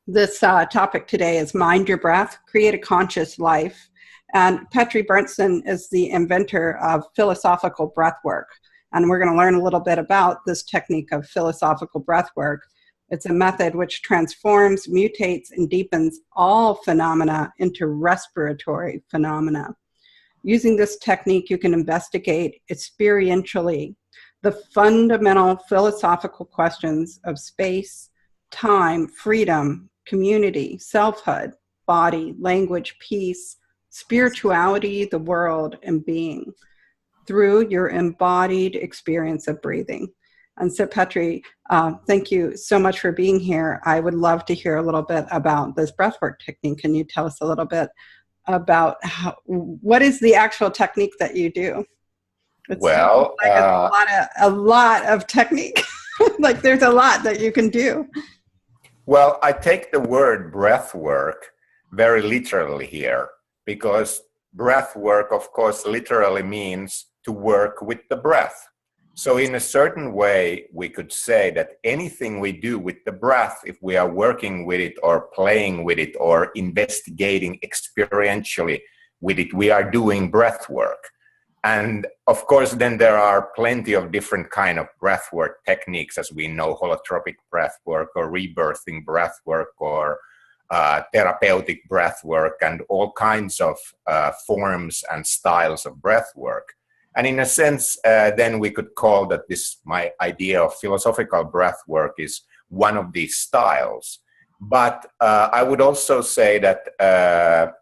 This topic today is Mind Your Breath, Create a Conscious Life. And Petri Berntzen is the inventor of Philosophical Breathwork. And we're going to learn a little bit about this technique of Philosophical Breathwork. It's a method which transforms, mutates, and deepens all phenomena into respiratory phenomena. Using this technique, you can investigate experientially the fundamental philosophical questions of space, time, freedom, community, selfhood, body, language, peace, spirituality, the world, and being through your embodied experience of breathing. And so, Petri, thank you so much for being here. I would love to hear a little bit about this breathwork technique. Can you tell us a little bit about what is the actual technique that you do? It well, like a lot of technique. Like there's a lot that you can do. Well, I take the word breath work very literally here, because breath work, of course, literally means to work with the breath. So in a certain way, we could say that anything we do with the breath, if we are working with it or playing with it or investigating experientially with it, we are doing breath work. And of course, then there are plenty of different kind of breathwork techniques, as we know, holotropic breathwork or rebirthing breathwork or therapeutic breathwork, and all kinds of forms and styles of breathwork. And in a sense, then we could call that my idea of philosophical breathwork is one of these styles. But I would also say that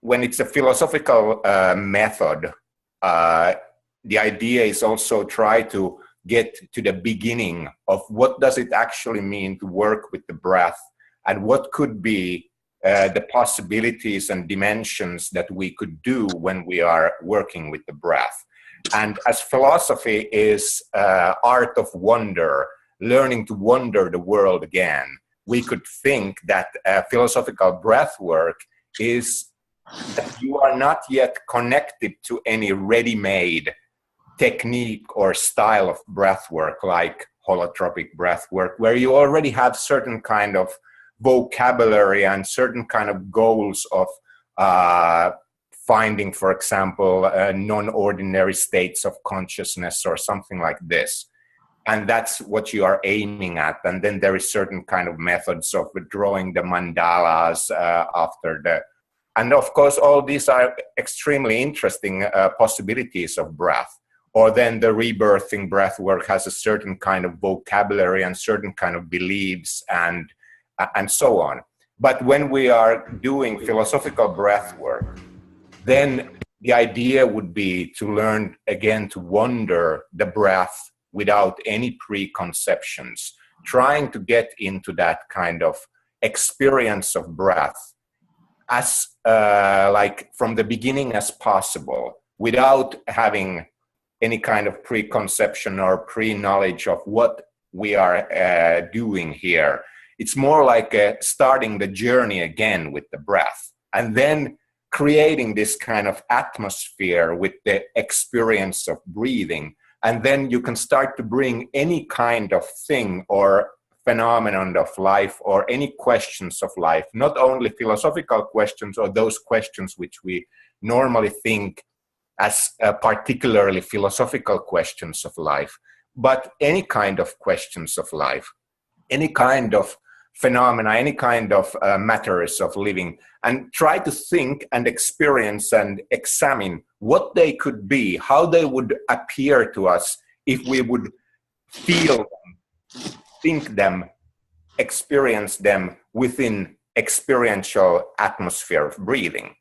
when it's a philosophical method, the idea is also try to get to the beginning of what does it actually mean to work with the breath, and what could be the possibilities and dimensions that we could do when we are working with the breath. And as philosophy is art of wonder, learning to wonder the world again, we could think that philosophical breath work is that you are not yet connected to any ready-made technique or style of breath work like holotropic breath work, where you already have certain kind of vocabulary and certain kind of goals of finding, for example, non-ordinary states of consciousness or something like this. And that's what you are aiming at. And then there is certain kind of methods of drawing the mandalas after the... And of course, all these are extremely interesting possibilities of breath. Or then the rebirthing breath work has a certain kind of vocabulary and certain kind of beliefs and so on. But when we are doing philosophical breath work, then the idea would be to learn again to wonder the breath without any preconceptions, trying to get into that kind of experience of breath as like from the beginning as possible, without having any kind of preconception or pre-knowledge of what we are doing here. It's more like starting the journey again with the breath, and then creating this kind of atmosphere with the experience of breathing. And then you can start to bring any kind of thing or phenomenon of life or any questions of life, not only philosophical questions or those questions which we normally think as particularly philosophical questions of life, but any kind of questions of life, any kind of phenomena, any kind of matters of living, and try to think and experience and examine what they could be, how they would appear to us if we would feel them, think them, experience them within experiential atmosphere of breathing.